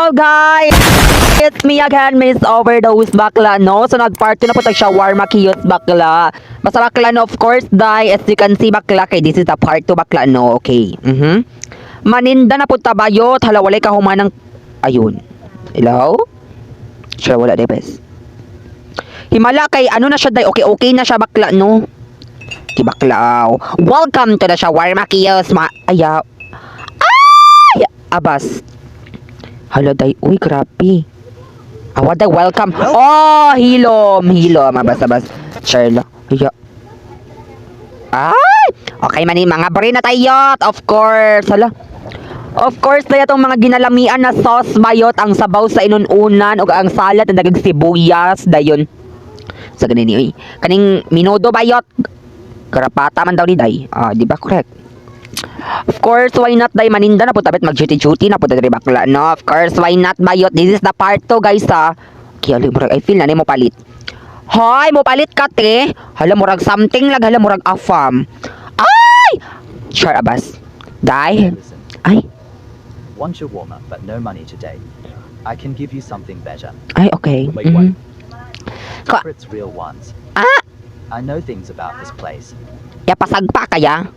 Hello guys! It's me again, Miss Overdose Bakla, no? So nag-party na po tag shawarma kiosk bakla. Basta bakla, no, of course, dai. As you can see, bakla, kay this is the part 2 bakla, no? Okay. Maninda na po tabayot. Hala, walay kahumanang... Ayun. Hello? Siya, wala, depes. Himala kay ano na siya, dai. Okay na siya, bakla, no? Okay, bakla. Welcome to the shawarma kiosk, ayaw. Ay! Abas. Hala, day. Uy, grabe. Awad day, welcome. Oh, hilom. Abas. Sherla. Hiya. Ay! Okay, mani, mga bari na tayot. Of course. Hala. Of course, daya itong mga ginalamian na sauce bayot, ang sabaw sa inununan, o ang salad na dagang sibuyas, dayon. Sa ganun uy. Kaning minudo bayot. Karapata man daw ni day. Di ba correct? Of course, why not day maninda na po tabit mag-duty na po dali bakla, no? Of course, why not bayot? This is the part 2 guys ha. Kaya murag I feel na mo palit. Hoy, mo palit ka te. Hala murag something lag, hala murag afam. Ay! Sure abas. Day. Ay. Want your warmer, but no money today. I can give you something better. Ay, okay. Wait, what? Secrets, real ones. I know things about this place. Ya pasagpa kaya.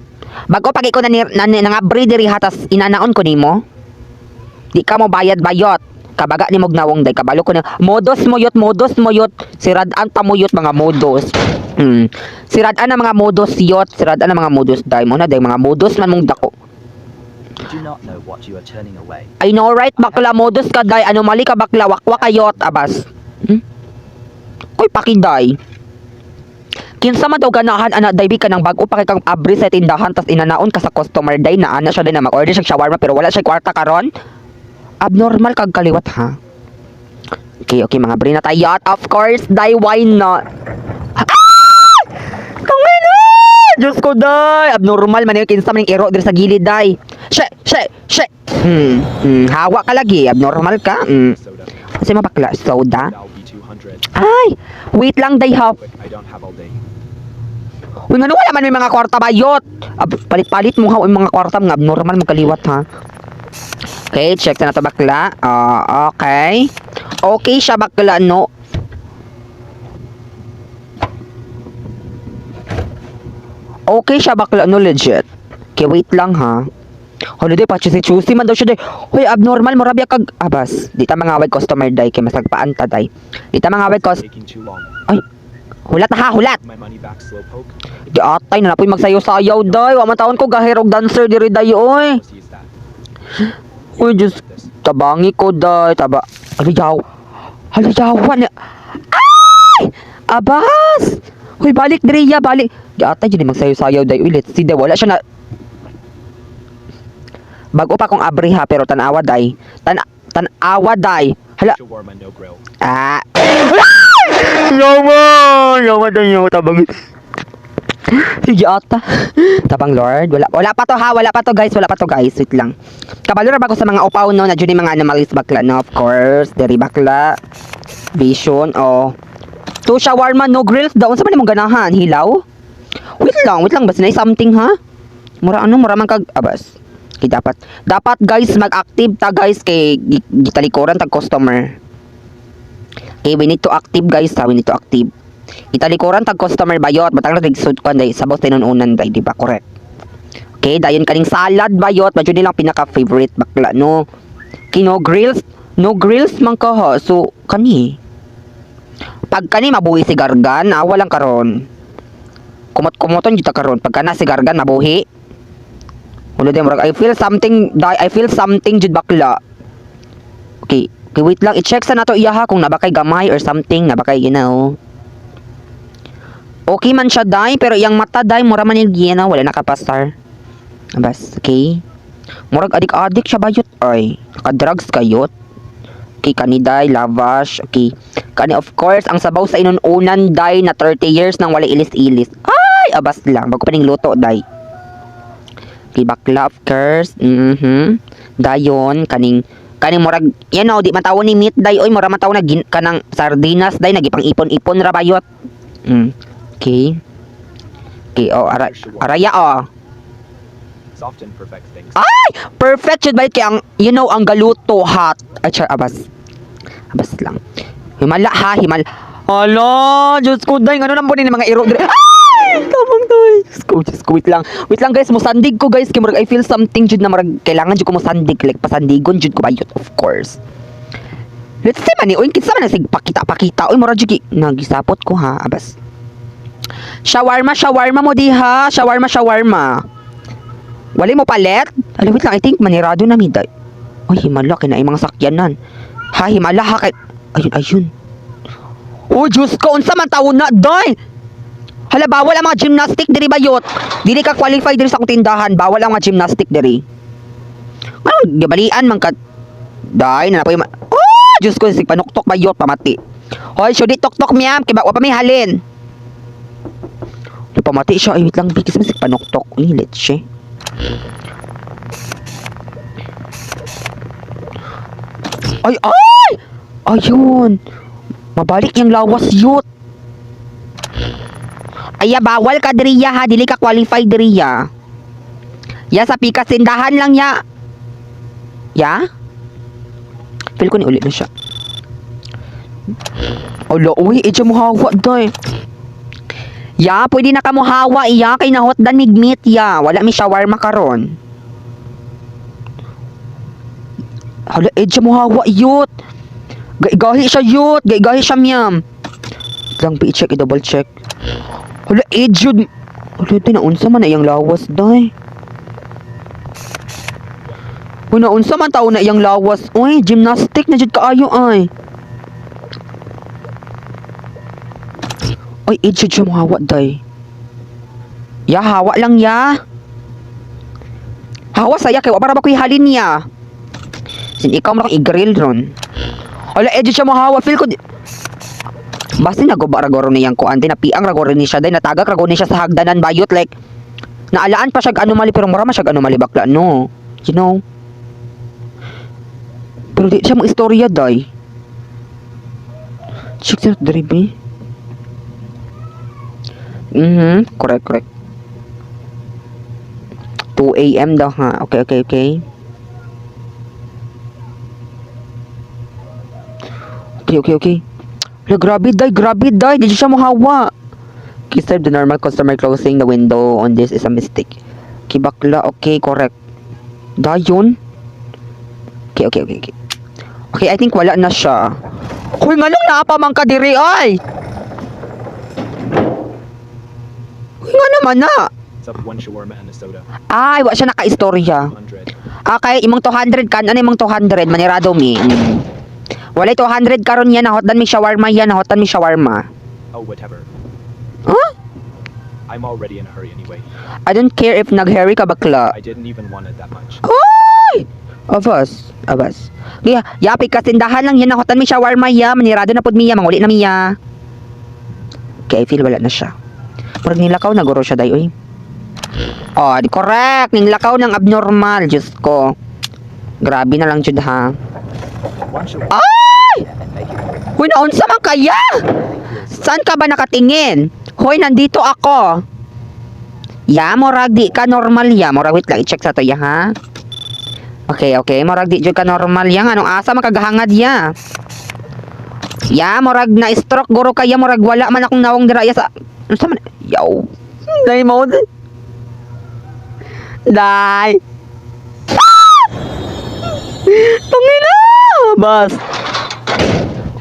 Bago pag iko na nga breedery hatas inanaon ko nimo. Di ka mo bayad-bayot. Kabaga ni mog nawong day kabalo ko na modos moyot. Siradan pa moyot mga modos. Siradan na mga modos yot, siradan na mga modos day mo na day mga modos man mong dako. You do not know what you are turning away. I know right bakla modos ka day anomaly ka bakla wakwak kayot abas. Koy pakiday. Kinsa man daw ganahan ana daybi ka nang bag-o pa kay kang abri sa tindahan tas inanaon ka sa customer day na ana siya day na mag-order siya shawarma pero wala siya kwarta karon. Abnormal kag kaliwat ha. Okay, mga bri na tayo. Of course, day why not? Kangay na! Diyos ko day. Abnormal man yung kinsa man yung iro diri sa gilid day. She. Hawa ka lagi. Abnormal ka. Kasi mabakla soda. Ay, wait lang day ha. I don't have all day. Uy, nga wala man may mga kwarta bayot. Palit-palit mo ha, yung mga kwarta, mga abnormal magkaliwat ha. Okay, check na to bakla. Okay. Okay siya bakla, no? Okay siya bakla, no, legit. Okay, wait lang ha. Holiday pa, chusi man daw siya day. Hoy, abnormal, murabya kag abas. Di ta mga away customer day, kay masagpaan ta day. Di ta mga away Taking too long. Ay, hulat ha, hulat. My money back, slowpoke. Di atay na napoy magsayaw-sayaw day. Wa man taon ko gahirog dancer diri day oy. Let's use that. Uy, just tabangi ko day, taba. Halijawan. Ay! Abas! Uy, balik diri ya, balik. Di atay jud magsayaw-sayaw day. Uy, let's see day. Wala siya na. Bago pa kong abri ha, pero tanawa day. Tanawa day. Hala. Shawarma, no grill. Yaman tayo tabang. Sige ata. Tabang Lord. Wala pa to ha. Wala pa to guys. Wait lang. Kabalo ra bago sa mga upaw no. Na dyan yung mga animalis bakla no. Of course. Deri bakla. Vision. Oh. To shawarma no grills. Daon sa man mong ganahan. Hilaw. Wait lang. Basta na something ha. Mura man kag abas. Okay, dapat guys mag-active ta guys kay gitalikuran tag customer. Okay, we need to active guys ha. We need to active. Gitalikuran tag customer bayot. Batang na suit ko day. Sabaw tinununan day. Diba? Correct. Okay, dayon kaning salad bayot. Medyo nilang pinaka-favorite bakla no. Okay, no grills man ka ha. So, kani. Pag kani mabuhi si gargan. Walang karon. Kumot-kumoton dito karon. Pag kana si gargan mabuhi. Ulo din murag I feel something jud bakla. Okay, wait lang i-check sa nato iya ha kung nabakay gamay or something, nabakay Okay man siya dai pero iyang mata dai mura man yung wala nakapastar. Abas, okay. Murag adik-adik siya bayot ay. Naka-drugs kayot. Okay, kani dai lavash. Okay. Kani of course ang sabaw sa inununan dai na 30 years nang wala ilis-ilis. Ay, abas lang bago pa ning luto dai. Okay, bakla of course. Dayon kaning murag di matawo ni meat day oy mura matawo na kanang sardinas day nagipang-ipon-ipon ra bayot. Okay. Okay, araya It's often perfect things. Ay! Perfect should ba kay ang, you know, ang galuto hot. Ay, char, abas. Abas lang. Himala ha, Hala, Diyos ko, day, ano naman ni mga iro. Ay! Kamang day. Diyos ko, wait lang. Wait lang, guys, musandig ko, guys. Kaya marag, I feel something, Jud, na marag, kailangan, Jud, ko musandig. Like, pasandigon, Jud, ko bayot, of course. Let's say, mani, oy, kitsa man na, sig, pakita. Oy, marag, Jud, nagisapot ko, ha, abas. Shawarma mo, di, ha? Shawarma. Wali mo palet? Wait lang, I think manirado na miday. Ay, himala, kinaay mga sakyanan. Ha, himala, ha, kay... Ayun. Oh, Diyos ko, unsa man taon na, day! Hala, bawal ang mga gymnastic diri bayot. Dili ka qualify diri sa akong tindahan. Bawal ang mga gymnastic diri. Ano, gabalian man ka... Day, nanapoy man... Oh, Diyos ko, sig panuktok bayot, pamati. Hoy, syudi tok-tok miyam, kiba, wapa may halin. Pamati siya, ay, wait lang, bigis man sig panuktok. Uy, letse. Ay! Ayun! Mabalik yung lawas yut. Aya, bawal ka diriya ha. Dili ka qualify diriya. Ya, sa pikas tindahan lang ya. Ya? Feel ko ni ulit na siya. Olo, uy, edyo mo hawa, day. Ya, pwede na ka mo hawa, iya. Kay nahot dan migmeat, ya. Wala mi shawarma karon. Hala, edyo mo hawa, yut. Gahi siya, yut. Gahi siya, miyam. Lang, i-check, i-double check. Hala, edyo. Hala, naunsa man na iyang lawas, day. Naunsa man tao na iyang lawas. Uy, gymnastic na jud kaayo, ay. Ay, edyo siya mo hawa, day. Ya, hawa lang, ya. Hawa saya, kaya para ba ko ihalin niya? Sin ikaw mo lang i-grill ron. Wala, edyo siya mo hawa. Feel ko... Basta naguba ragoro niyang kuan. Napiang ragoro ni siya. Dahil natagak ragoro ni siya sa hagdanan bayot. Like, naalaan pa siya anomaly. Pero marama siya anomaly bakla. No. You know? Pero di siya mong istorya, day. Check sa drive, correct. 2 a.m. daw, ha? Okay. Okay. Hala, grabe, day. Di siya mo hawa. Serve the normal customer closing the window on this is a mistake. Okay, bakla. Okay, correct. Dayon. Okay. Okay, I think wala na siya. Uy, nga nung naapamang ka diri, ay! Uy, nga naman na. It's up one shawarma and a soda. Ay, wa siya naka-istorya. 100. Okay, imong 200 kan. Ano imong 200? Manirado mi. Walay 200 karon yan. Nahotan mi shawarma yan. Nahotan mi shawarma. Oh, whatever. Huh? I'm already in a hurry anyway. I don't care if nag-hurry ka bakla. I didn't even want it that much. Ay! Abas. Kaya, yapi ka tindahan lang yan. Nahotan mi shawarma ya. Manirado na pod miya. Manguli na miya. Okay, I feel wala na siya. Parang nilakaw na guro siya day, oy. Oh, di correct. Nilakaw ng abnormal. Diyos ko. Grabe na lang, Jud, ha. One shawarma Ay! and make it. Hoy, naunsa man kaya? Saan ka ba nakatingin? Hoy, nandito ako. Ya, morag di ka normal ya. Morag, wait lang, i-check sa to ya, ha? Okay. Morag di jud ka normal ya. Anong asa makagahangad ya? Ya, morag na stroke guro kaya. Morag wala man akong nawong dira ya sa... Ano sa man? Yaw. Dai mo. Dai. Tungina! Abas.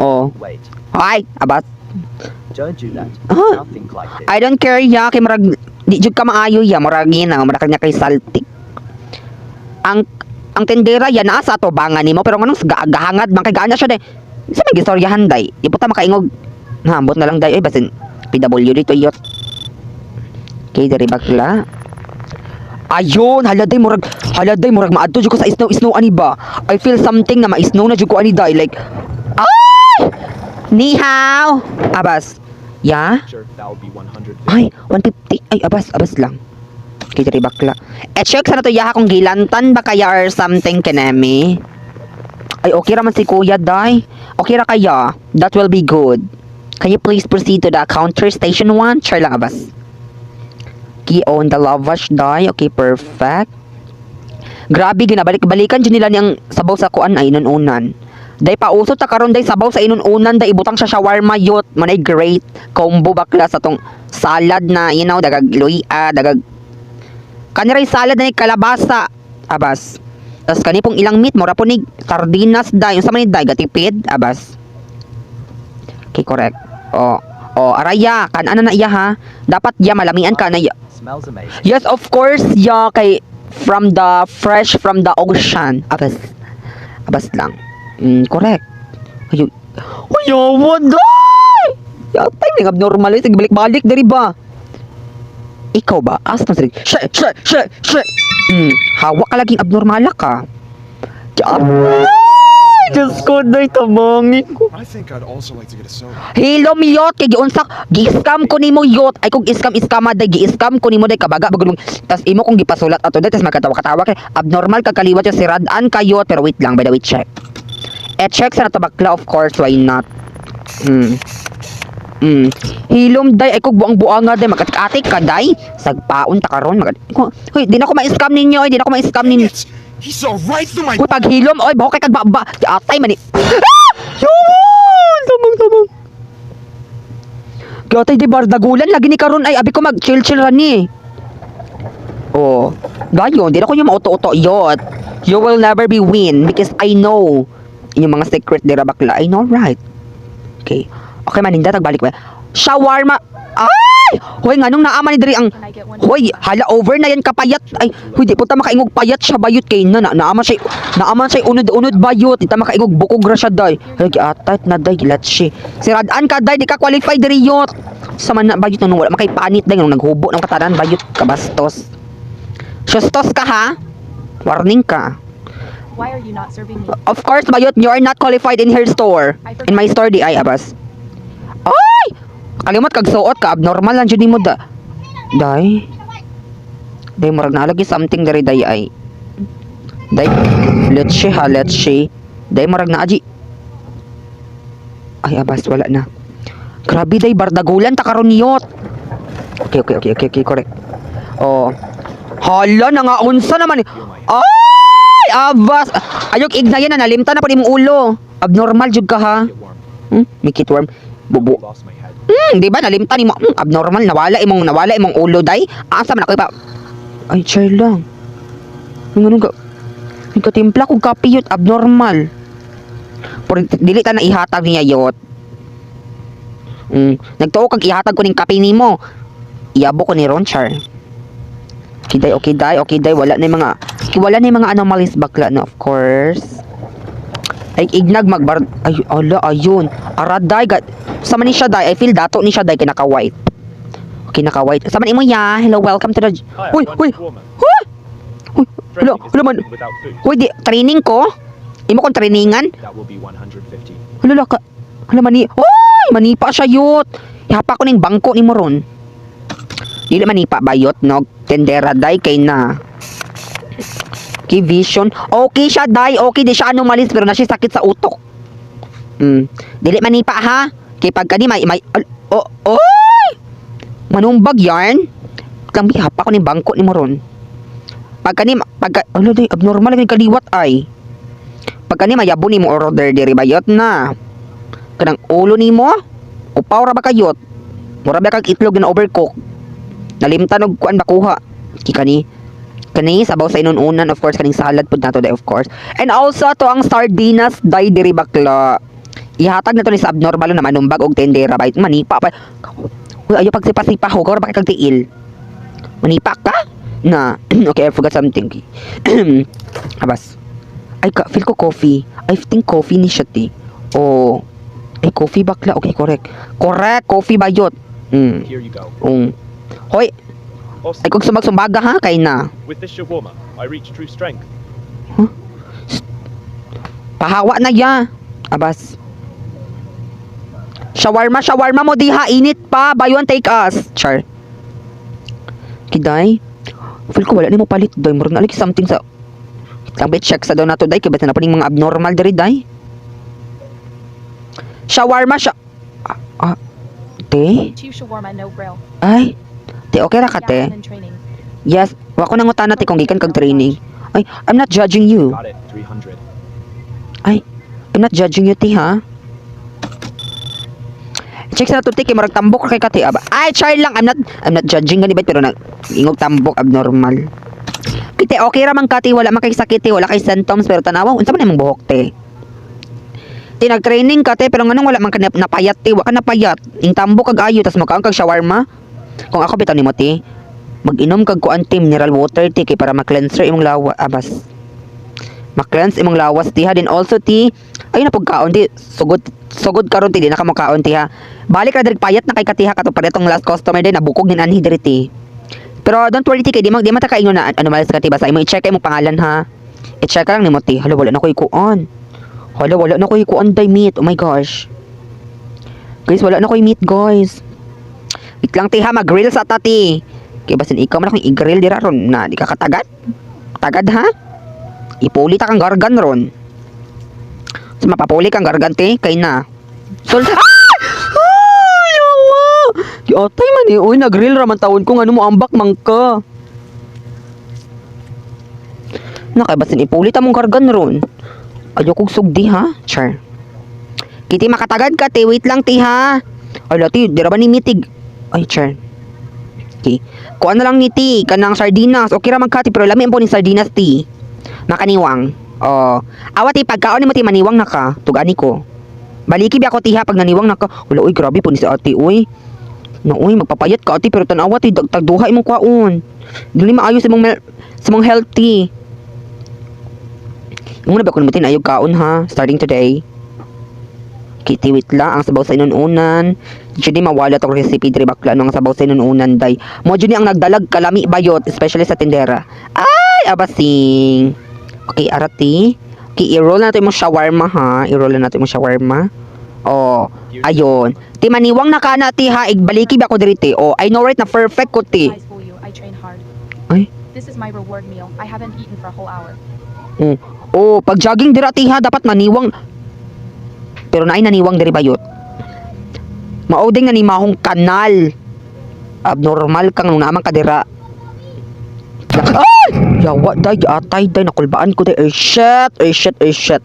Oh. Wait, Ay, abas. don't do that. Huh? Don't think like this. I don't care ya. Kay marag... Di jud ka maayo ya. Morag yun na. Marag niya kay saltik. Ang tendera yan naa sa tubangan nimo pero nganong gahangad man kay gaana siya day. Sa may gistoryahan day. Di puta makaingog. Nahambot na lang day. Ay basin PW dito yot. Okay, dari bakla. Ayun, haladay murag maadto jud ko sa snow ani ba. I feel something na ma-snow na jud ko ani day like. Ay! Ni hao. Abas. Ya? Sure, that will be 150. Ay, 150. Ay, abas lang. Okay, dari bakla. Check sana to yaha kung gilantan ba kaya or something kanemi. Ay, okay raman si kuya, day. Okay ra kaya. That will be good. Can you please proceed to the counter station 1? Char lang, abas. Okay, on the lavash, day. Okay, perfect. Grabe ginabalik-balikan dyan nila niyang sabaw sa kuan ay inununan. Day pausot ta karon day sabaw sa inununan day ibutang sa shawarma yot manay great combo bakla sa tong salad na dagag luya dagag kaniray salad na ni kalabasa abas. Tas kani pong ilang meat mura po ni sardinas day unsa man ni day gatipid abas. Okay, correct. Araya kan ana na iya ha. Dapat ya malamian ka na ya. Smells amazing. Yes, of course, ya kay fresh from the ocean. Abas lang. Correct. Ayo. Ayaw, day! Yatay, may abnormal. Sige, balik-balik, dari ba? Ikaw ba? Asa na sige. She! Hawak ka laging abnormal ka. Ay, Diyos ko, day, tamangin ko. I think I'd also like to get a soda. Hello, miyot, kay giunsak, gi-scam ko nimo yot. Ay kung iskam day, gi-scam ko nimo day kabaga bagulong. Tas imo kung gipasulat ato day, tas magkatawa-katawa kay abnormal kagkaliwat si Radan kayot, pero wait lang, by the way, check. Check sa nato bakla, of course, why not? Hilom day, ay kung buang-buanga day, magkatik ka day, sagpaon ta karon. Hoy, di na ko ma-scam ninyo, di na ko ma-scam ninyo. Idiots! He saw right through my... Uy, pag hilom, oy, baho kay kagbaba. Atay mani. Yun! Tamang. Kaya tayo di bardagulan, lagi ni karon ay, abi ko mag-chill-chill rani. Gayon, di na ko yung mauto-uto yot. You will never be win because I know yung mga secret dira bakla. I know, right? Okay, maninda, tagbalik ba? Shawarma! Ay! Hoy, nga nung naaman ni diri ang... Hoy, hala, over na yan kapayat. Ay, hoy, di po ta makaingog payat siya bayot kay naaman siya unod-unod bayot. Di ta makaingog bukog ra siya day. Ay, atat na day, let's see. Si Radan ka day, di ka qualify diri yot. Sa man na bayot nung wala makay panit day, nung naghubo ng katanan bayot kabastos. Shustos ka ha? Warning ka. Why are you not serving me? Of course, bayot, you are not qualified in her store. In my store, di ay, abas. Ay! Kalimot kag suot ka, abnormal lang dyan mo da. Day. Day, murag nalagi something dari day ay. Day, let's see. Day, murag na aji. Ay, abas, wala na. Grabe, day, bardagulan, takaron niyot. Okay, correct. Hala, nangaunsa naman. Ay, abas. Ayok, ignayan na, nalimta na pa mong ulo. Abnormal, jud ka ha. Mikit worm. Bubu. Lost my head. Di ba nalimtan mo abnormal nawala imong ulo day. Asa man ako pa. Ay, chill lang. Ngano ka? Timpla kog kape yot abnormal. Por dili ta na ihatag niya yot. Nagtuo kag ihatag ko ning kape nimo. Iyabo ko ni Ronchar. Okay day, wala na yung mga anomalies bakla na, of course. Ay ignag magbar ay ala ayun araday sa man ni siya day I feel dato ni siya day kinaka-white. Okay, naka-white sa man imo ya. Hello, welcome to the Uy hello man. Uy, di training ko imo kong trainingan. That will be 150. Hala mani. Oy, manipa siya yot. Ihapa ko ning bangko nimo ron. Dili manipa bayot no tendera day kay na. Okay, vision. Okay siya, day. Okay, di siya anomalis, pero na siya sakit sa utok. Dili manipa, ha? Kay pagka di, may... Oy! Manumbag yarn. Kambi, hapa ko ni bangko ni Moron. Ano, day, abnormal lagi kaliwat, ay. Pagka ni, mayabo ni mo order, diri bayot na. Kanang ulo ni mo, upaw ra ba kayot? Mura ba kag itlog na overcook? Nalimtan og kuan bakuha. Kani sabaw sa inununan, of course, kaning salad pud nato day, of course. And also to ang sardinas day diri bakla. Ihatag na to ni sa abnormal na manumbag og tendera bay manipa pa. Uy, ayo pagsipa-sipa ho, kag kag tiil. Manipa ka? Na. Okay, I forgot something. Abas. Ay, feel ko coffee. I think coffee ni siya ti. Ay, coffee bakla. Okay, correct. Coffee bayot. Here you go. Hoy, ay kung sumagsumbaga ha, kay na. With this shawarma, I reach true strength. Pahawa na ya. Abas. Shawarma mo diha, init pa. Buy one, take us. Char. Kiday. Feel ko wala ni mo palit, day. Murag na lagi something sa... Lang bet check sa daw na to, day. Kaya na pa ning mga abnormal diri, day. Shawarma. Te? Two shawarma, no grill. Ay. Te, okay ra ka, Yeah, te? I'm in training. Yes, wa ko nang utana ti kung gikan kag training. Ay, I'm not judging you. Got it. 300. Ay, I'm not judging you, ti, ha? Check sa natuti, kay marag tambok kay kati, aba. Ay, char lang, I'm not judging gani ba, pero ingog tambok, abnormal. Kiti, okay raman kati, wala man kay sakit, wala kay symptoms, pero tanawa, unsa man imong buhok, te? Ti, nag-training ka, te, pero nganong wala man ka napayat, te, wala ka napayat. Ing tambok kag ayo, tas makaon kag shawarma. Kung ako bitaw nimo, te, mag-inom kag kuan, te, mineral water, te, kay para ma-cleanser imong lawas, abas. Ma-cleanse imong lawas, ti, ha, din also, ti, ayun na pagkaon, ti, sugod karon ti, di na ka makaon, ti, ha. Balik na direk payat na kay katiha kato pa itong last customer din nabukog nin anhi diri ti. Pero don't worry ti kay di man ta kaingon na ano malas ka ti basta imo i-check imong pangalan ha. I-check lang nimo ti. Hala wala na ko ikuan. Hala wala na ko ikuan day meat. Oh my gosh. Guys wala na ko meat guys. Wait lang ti ha mag-grill sa tati. Kay basin ikaw man akong i-grill dira ron na di ka katagad. Tagad ha. Ipuli ta kang gargan ron. So mapapuli kang gargan ti kay na. Sul atay man eh, uy, nag-grill raman taon kung ano mo ambak man ka. Nakaibasin ipulit among kargan ron. Ayaw kong sugdi ha, char. Kiti makatagad ka, te, wait lang, ti ha. Ay, lati, di ba ni mitig? Ay, char. Okay. Kuan na lang ni ti, kanang sardinas. Okay raman ka, ti, pero lami po ni sardinas, ti. Makaniwang. Oh. Awati, pagkaon ni mo, ti, maniwang na ka. Tugani ko. Baliki bi ako, ti ha, pag naniwang na ka. Wala, uy, grabe po ni si ate, uy. Na uy, magpapayat ka ati pero tanawa ti dagduha imong kwaon. Dili maayo sa mong healthy. Muna ba kun mutin ayog kaon ha, starting today. Kiti wait lang ang sabaw sa inununan. Judi mawala tong recipe diri bakla ang sabaw sa inununan day. Mo judi ang nagdalag kalami bayot, especially sa tindera. Ay, abasing. Okay, arati. Okay, i-roll na natin yung shawarma ha. I-roll na natin yung shawarma. Oh, ayun. Ti maniwang na kana ti ha, igbaliki ba ako diri ti. Oh, I know right na perfect ko ti. Eyes for you. I train hard. Ay. This is my reward meal. I haven't eaten for a whole hour. Oh, pag jogging dira ti ha, dapat maniwang. Pero naay naniwang diri bayot. Mauding na ni mahong kanal. Abnormal kang nung naman kadira. Ay! Yawa day, atay day, nakulbaan ko day. Ay shit.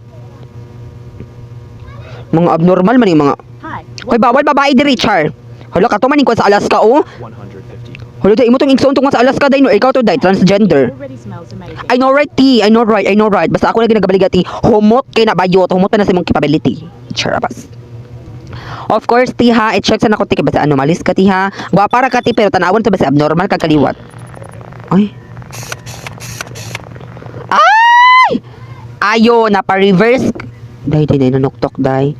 Mga abnormal man yung mga. Hi. Hoy, bawal babae diri, Char. Hala ka to man sa Alaska, oh. 150. Hala, day, imo tong igsoon tong sa Alaska, day, no, ikaw to, day, transgender. Already smells amazing. I know right, T. I know right. Basta ako na ginagabalig, T. Humot kay na bayot. Humot pa na sa imong capability. Char, abas. Of course, T, ha. I-check sa nako, T. Basta anomalis ka, T, ha. Guwapara ka, T, pero tanawan to ba sa abnormal kagkaliwat. Ay. Ay! Ayo, napa-reverse. Day, nanoktok, day.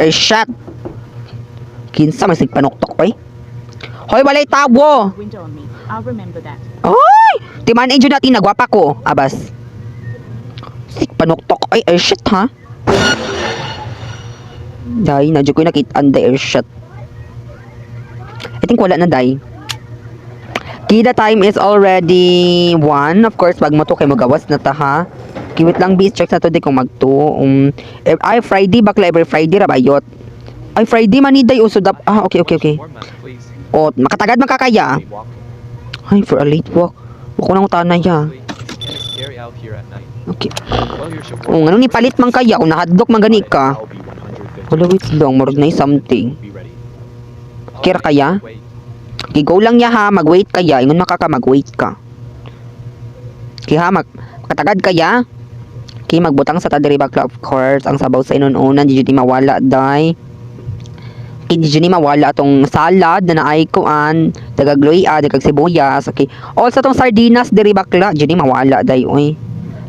Ay, shot. Kinsa, masig panoktok, pa, Hoy, walay tawo. Window on me. I'll remember that. Ay! Timan enjo natin, nagwapa ko. Abas. Sik panoktok. Ay, shit, ha? Day, nadyo ko nakitaan, day, shit. I think wala na, day. Kida time is already 1. Of course, pag mo to kay magawas na ta, ha? Kiwit lang, bis. Check na to, di kung mag-2. Ay, Friday, bakla every Friday, rabayot. Ay, Friday, maniday, usod up. Ah, okay. O, makatagad man kakaya. Ay, for a late walk. Wako nang utanay, ya. Okay. O, nga nung ipalit man kaya, kung nahadlok man gani ka. Wala, wait lang, marag na something. Kira kaya? Okay, go lang ya ha, mag-wait kaya. Ingon makaka, mag-wait ka. Okay ha, makatagad kaya. Okay, magbutang sa tadiri bakla, of course. Ang sabaw sa inununan, di mawala, day. Okay, di mawala atong salad na naay kuan, dagag luya, dagag sibuyas. Okay, also tong sardinas diri bakla, di mawala, day, uy.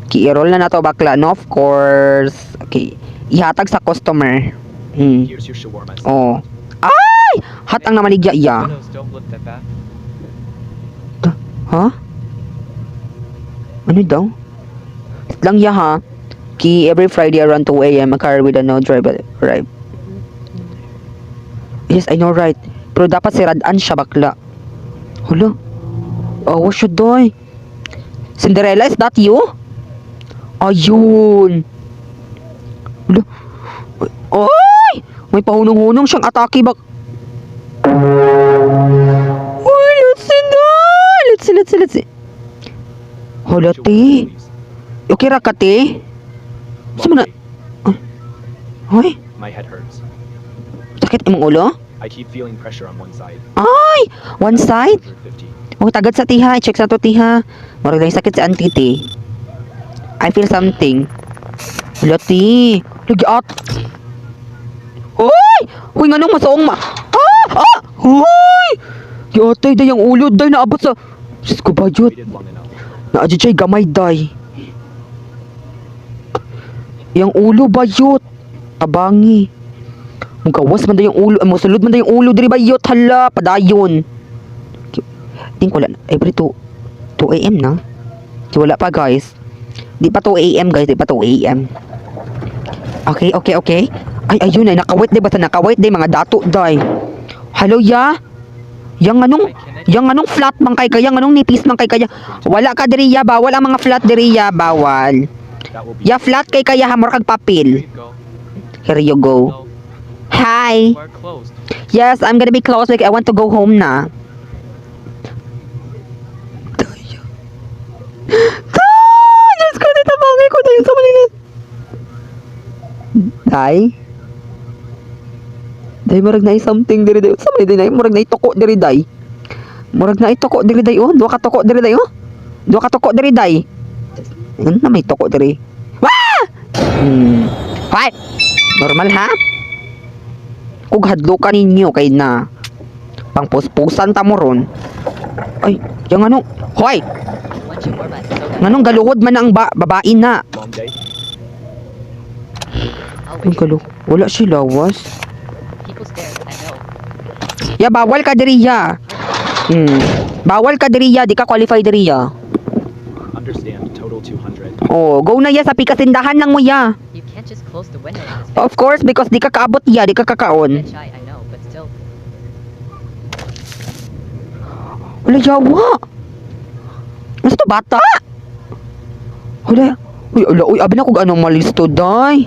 Okay, i-roll na nato bakla, no, of course. Okay, ihatag sa customer. Here's your shawarma. Oh. Ay! Hat ang namaligya, iya. Don't look that bad. Ha? Ano daw? Lang ya ha. Ki every Friday around 2 a.m. a car with a no driver arrive. Yes, I know right. Pero dapat siradaan siya bakla. Hala. Oh, what should do? Cinderella, is that you? Ayun. Hala. Ay! May pahunong-hunong siyang atake bak. Uy, let's see. Hala, Should ti. we please? Okay ra ka, ti? Saan mo na... Hoy, My head hurts. sakit imong ulo? I keep feeling pressure on one side. Ay! One side? 150. Oh, tagad sa tiha. I-check sa to tiha. Marag na sakit sa auntie, ti. I feel something. Hala, ti. Lagi at... Uy! Uy, nga nung masaong ma... Ah! Uy! Yatay, day ang ulo, day naabot sa... Diyos ko ba, yun? Waited long enough. Naadyo siya'y gamay, day. Yang ulo ba, yut? Abangi. Mugawas man day yung ulo. Musulod man day yung ulo, diri ba, yut? Hala, padayon. Think wala na. Every 2 a.m. na. So, wala pa, guys. Di pa 2 a.m. guys. Di pa 2 a.m. Okay, okay, okay. Ay, ayun ay. Nakawait day. Basta nakawait day. Mga dato day. Hello, ya? Yang anong flat mang kay kaya? Yang anong nipis mang kay kaya? Wala ka diri, ya. Bawal ang mga flat diri, ya. Bawal. That will be. Ya, flat kay kaya. Hamor kag papel. Go. Here you go. No, Hi. we're closed. Yes, I'm gonna be close. Like, I want to go home na. Diyos ko, dito bagay ko na yung sa Manila. Day? Day, murag na something diri day. Sa Manila, day, murag na itoko diri day. Murag na itoko diri day, oh. Dua ka toko diri day, oh. Dua ka toko diri day. Ano na may toko diri? Wah! Hoy! Normal, ha? Kung hadlo ka ninyo, kay na. Pangpuspusan ta mo ron. Ay, yung ano? Hoy! Nganong galuhod man ang babae na. Long day. Ang galuhod. Wala si lawas. People stare, I know. Ya, bawal ka diri ya. Bawal ka diri ya. Di ka qualify diri ya. Understand. Total 200. Oh, go na ya sa pikasindahan lang mo ya. You can't just close the window in his face. Of course, because di ka kaabot ya. Di ka kakaon. Bit shy, I know, but still. Wala yawa. Nasa to bata? Wala. Uy, ala, uy, abi na kung anong malis to, day.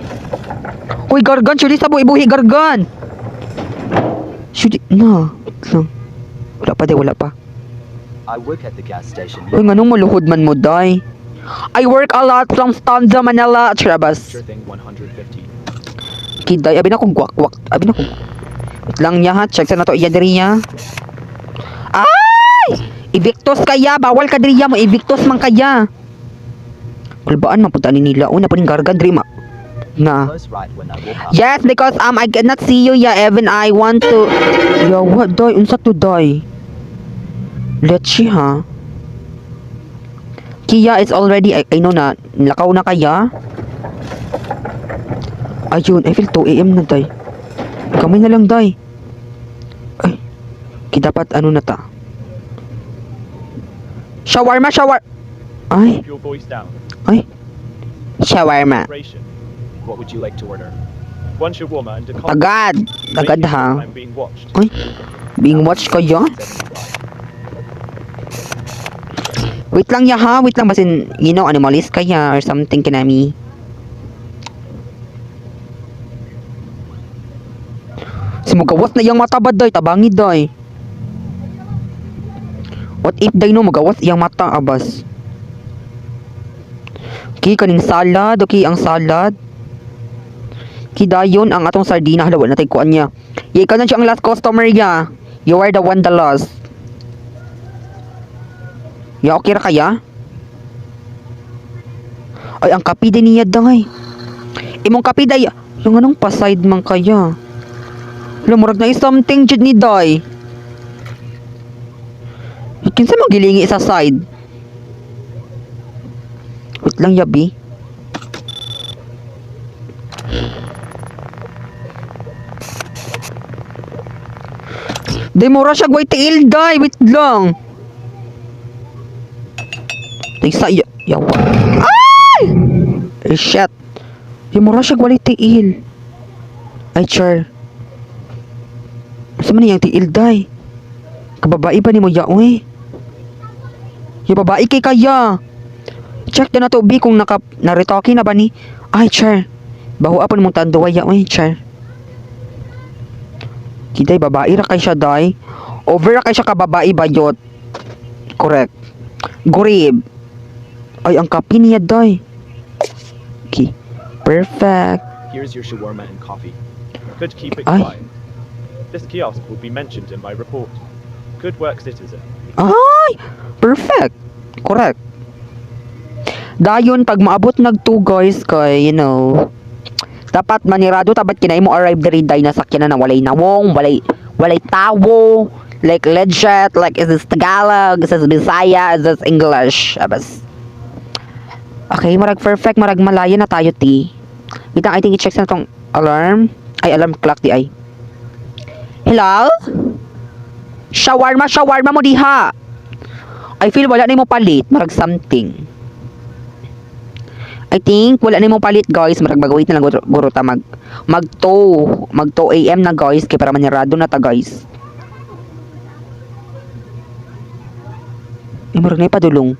Uy, gargan, syuli sa buhi-buhi, gargan. Syuli, na. Lang. Wala pa, day, wala pa. I work at the gas station. Uy, nganong maluhod man mo, day. I work a lot from Stanza, Manila, Trabas. Sure thing. 150. Kiday, abi na kung gwak-gwak. Abi na kung... Wait lang niya, ha. Check sa na to, iya diri niya. Ay! Evictus kaya, bawal ka diri ya mo, evictus man kaya. Kulbaan man punta ni nila. Una pa ning gargan diri ma. Na. Close right when I walk up. Yes, because I cannot see you, yeah, Evan. I want to. Yeah, what day? Unsa to day? Let's see, ha. Kia is already, I know na, lakaw na kaya. Ayun, I feel 2 a.m. na, day. Kamay na lang, day. Ay, dapat ano na ta. Shawarma, Ay, Keep your voice down. ay. Shawarma. Ration. What would you like to order? One shawarma and a coffee. Agad. Agad, ha. I'm being watched. Ay, being watched kaya? 75. Wait lang ya, ha. Wait lang, basin, you know, animalist kaya or something kinami. Sumugawas na yung mata ba, day? Tabangi, day. What if day no magawas iyang mata, abas? Okay, kaning salad. Okay, ang salad. Kidayon ang atong sardina. Hala, wala natin kuan niya. Yeah, ikaw na siya ang last customer, ya. You are the one the last. Ya, okay ra kaya? Ay, ang kapi din niya, day. Imong kapi, day. Yung anong pa-side man kaya? Hala, murag na something jud ni, day. Kinsa magilingi sa side? Wait lang, yabi. Day, mura siya gway tiil, day. Wait lang. Day, sa yawa. Ay! Ay, shit. Day, mura siya gway tiil. Ay, char. Saan man yung tiil, day? Kababae pa ni mo, yaoy. Yung babae kay kaya. Check na to, B, kung naritoki na ba ni. Ay, char. Baho apon mong tanduwa, yaoy, char. Kiday, babae ra kay siya, day. Over ra kay siya ka babae, bayot. Correct. Gurib. Ay, ang kape niya, day. Okay. Perfect. Here's your shawarma and coffee. Could keep it Ay. quiet. This kiosk will be mentioned in my report. Good work, citizen. Ay! Perfect. Correct. Dayon, pag maabot nag-2 guys, kay, you know, dapat manirado, tabat kinay mo arrive diri day na sakyanan na walay nawong, walay tawo, like legit, like is this Tagalog, is this Bisaya, is this English, abas. Okay, marag perfect, marag malaya na tayo, ti. Bitang, I think i-check na tong alarm. Ay, alarm clock, di ay. Hello? Shawarma mo diha. I feel wala na mo palit, marag something. I think wala na mo palit guys, marag mag-wait na lang guro ta mag 2 AM na guys, kay para manirado na ta guys. Marag na ipadulong.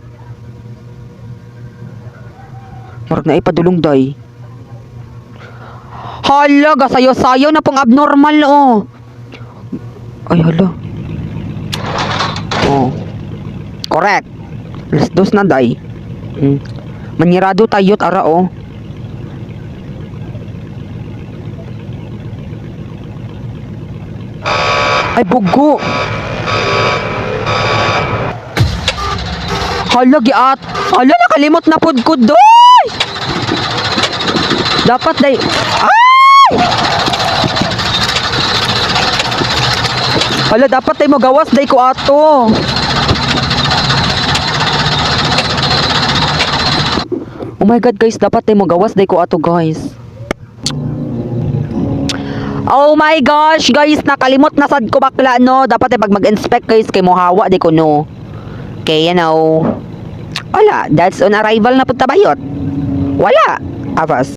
Marag na ipadulong day. Hala, gasayo-sayo na pong abnormal oh. Ay hala. Oh. Correct. Let's dos na day. Manirado tayo't ara oh. Ay bugo. Hala giat. Hala nakalimot na pud ko doy. Dapat day. Ay! Hala dapat day mo gawas day ko ato. Oh my god guys, dapat tayo magawas day ko ato guys. Oh my gosh guys, nakalimot na sad ko bakla no. Dapat pag mag-inspect guys kay mohawa day ko no. Okay, you know. Wala, that's on arrival na pud tabayot. Wala. Avas.